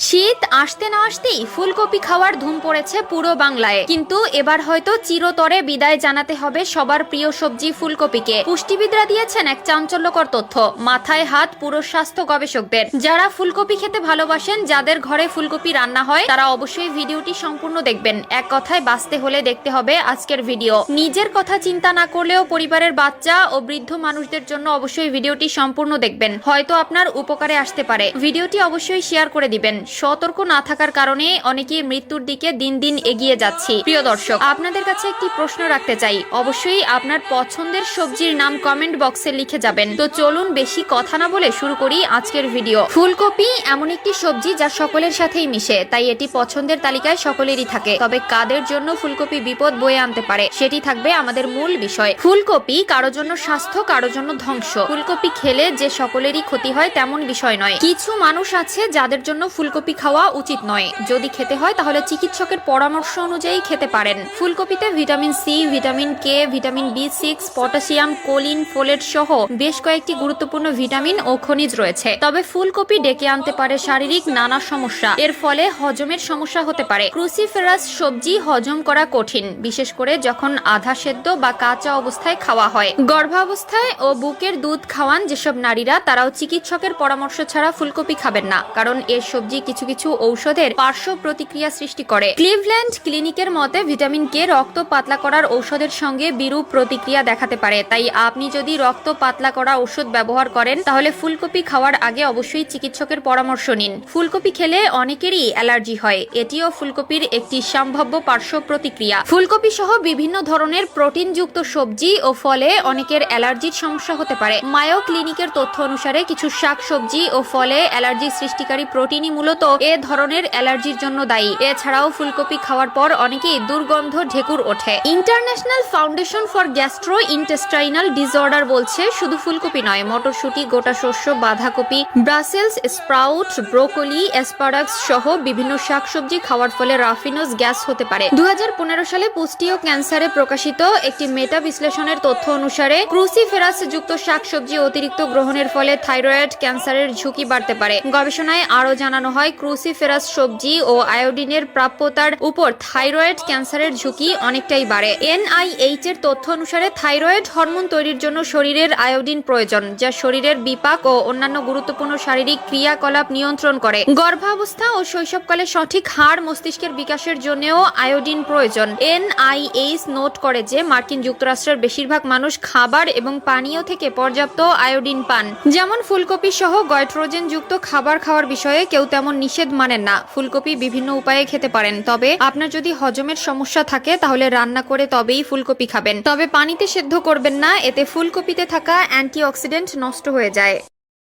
শীত আসতে না আসতেই ফুলকপি খাওয়ার ধুম পড়েছে পুরো বাংলায়। কিন্তু এবার হয়তো চিরতরে বিদায় জানাতে হবে সবার প্রিয় সবজি ফুলকপিকে। পুষ্টিবিদরা দিয়েছেন এক চাঞ্চল্যকর তথ্য, মাথায় হাত পুরো স্বাস্থ্য গবেষকদের। যারা ফুলকপি খেতে ভালোবাসেন, যাদের ঘরে ফুলকপি রান্না হয়, তারা অবশ্যই ভিডিওটি সম্পূর্ণ দেখবেন। এক কথায় বাঁচতে হলে দেখতে হবে আজকের ভিডিও। নিজের কথা চিন্তা না করলেও পরিবারের বাচ্চা ও বৃদ্ধ মানুষদের জন্য অবশ্যই ভিডিওটি সম্পূর্ণ দেখবেন, হয়তো আপনার উপকারে আসতে পারে। ভিডিওটি অবশ্যই শেয়ার করে দিবেন। সতর্ক না থাকার কারণে অনেকেই মৃত্যুর দিকে দিন দিন এগিয়ে যাচ্ছি। প্রিয় দর্শক, আপনাদের কাছে একটি প্রশ্ন রাখতে চাই, অবশ্যই আপনার পছন্দের সবজির নাম কমেন্ট বক্সে লিখে যাবেন। তো চলুন বেশি কথা না বলে শুরু করি আজকের ভিডিও। ফুলকপি এমন একটি সবজি যা সকলের সাথেই মিশে, তাই এটি পছন্দের তালিকায় সকলেরই থাকে। তবে কাদের জন্য ফুলকপি বিপদ বয়ে আনতে পারে, সেটি থাকবে আমাদের মূল বিষয়। ফুলকপি কারোর জন্য স্বাস্থ্য, কারোর জন্য ধ্বংস। ফুলকপি খেলে যে সকলেরই ক্ষতি হয় তেমন বিষয় নয়। কিছু মানুষ আছে যাদের জন্য ফুলকপি খাওয়া উচিত নয়। যদি খেতে হয় তাহলে চিকিৎসকের পরামর্শ অনুযায়ী খেতে পারেন। ফুলকপিতে vitamin C, vitamin K, vitamin বি6, পটাশিয়াম, কোলিন, ফোলেট সহ বেশ কয়েকটি গুরুত্বপূর্ণ ভিটামিন ও খনিজ রয়েছে। তবে ফুলকপি ডেকে আনতে পারে শারীরিক নানা সমস্যা। এর ফলে হজমের সমস্যা হতে পারে। ক্রুসিফেরাস সবজি হজম করা কঠিন, বিশেষ করে যখন আধা সেদ্ধ বা কাঁচা অবস্থায় খাওয়া হয়। গর্ভাবস্থায় ও বুকের দুধ খাওয়ান যেসব নারীরা, তারাও চিকিৎসকের পরামর্শ ছাড়া ফুলকপি খাবেন না, কারণ এর সবজি কিছু কিছু ঔষধের পার্শ্ব প্রতিক্রিয়া সৃষ্টি করে। ক্লিভল্যান্ড ক্লিনিকের মতে ভিটামিন কে রক্ত পাতলা করার ঔষধের সঙ্গে বিরূপ প্রতিক্রিয়া দেখাতে পারে। তাই আপনি যদি রক্ত পাতলা করা ওষুধ ব্যবহার করেন, তাহলে ফুলকপি খাওয়ার আগে অবশ্যই চিকিৎসকের পরামর্শ নিন। ফুলকপি খেলে অনেকেরই অ্যালার্জি হয়, এটিও ফুলকপির একটি সম্ভাব্য পার্শ্ব প্রতিক্রিয়া। ফুলকপি সহ বিভিন্ন ধরনের প্রোটিনযুক্ত সবজি ও ফলে অনেকের অ্যালার্জির সমস্যা হতে পারে। মায়ো ক্লিনিকের তথ্য অনুসারে কিছু শাকসবজি ও ফলে অ্যালার্জি সৃষ্টিকারী প্রোটিনই মূলত এ ধরনের অ্যালার্জির জন্য দায়ী। এছাড়াও ফুলকপি খাওয়ার পর অনেকেই দুর্গন্ধ ঢেকুর ওঠে। International foundation for gastro intestinal disorder বলছে, শুধু ফুলকপি নয়, মটরশুঁটি, গোটা শস্য, বাঁধাকপি, ব্রাসেলস স্প্রাউট, ব্রোকলি, অ্যাসপারাগাস সহ বিভিন্ন শাকসবজি খাওয়ার ফলে রাফিনোজ গ্যাস হতে পারে। 2015 সালে পুষ্টি ও ক্যান্সারে প্রকাশিত একটি মেটা বিশ্লেষণের তথ্য অনুসারে ক্রুসিফেরাস যুক্ত শাকসবজি অতিরিক্ত গ্রহণের ফলে থাইরয়েড ক্যান্সারের ঝুঁকি বাড়তে পারে। গবেষণায় আরও জানানো হয়, ক্রুসিফেরাস সবজি ও আয়োডিনের প্রাপ্যতার উপর থাইরয়েড ক্যান্সারের ঝুঁকি অনেকটাই বাড়ে। NIH এর তথ্য অনুসারে থাইরয়েড হরমোন তৈরির জন্য শরীরের আয়োডিন প্রয়োজন, যা শরীরের বিপাক ও অন্যান্য গুরুত্বপূর্ণ শারীরিক ক্রিয়াকলাপ নিয়ন্ত্রণ করে। গর্ভাবস্থা ও শৈশবকালে সঠিক হাড় মস্তিষ্কের বিকাশের জন্যও আয়োডিন প্রয়োজন। NIH নোট করে যে মার্কিন যুক্তরাষ্ট্রের বেশিরভাগ মানুষ খাবার এবং পানীয় থেকে পর্যাপ্ত আয়োডিন পান। যেমন ফুলকপি সহ গয়ট্রোজেন যুক্ত খাবার খাওয়ার বিষয়ে কেউ তেমন নিষেধ মানেন না। ফুলকপি বিভিন্ন উপায়ে খেতে পারেন, তবে আপনার যদি হজমের সমস্যা থাকে তাহলে রান্না করে তবেই ফুলকপি খাবেন। তবে পানিতে সেদ্ধ করবেন না, এতে ফুলকপিতে থাকা অ্যান্টিঅক্সিডেন্ট নষ্ট হয়ে যায়।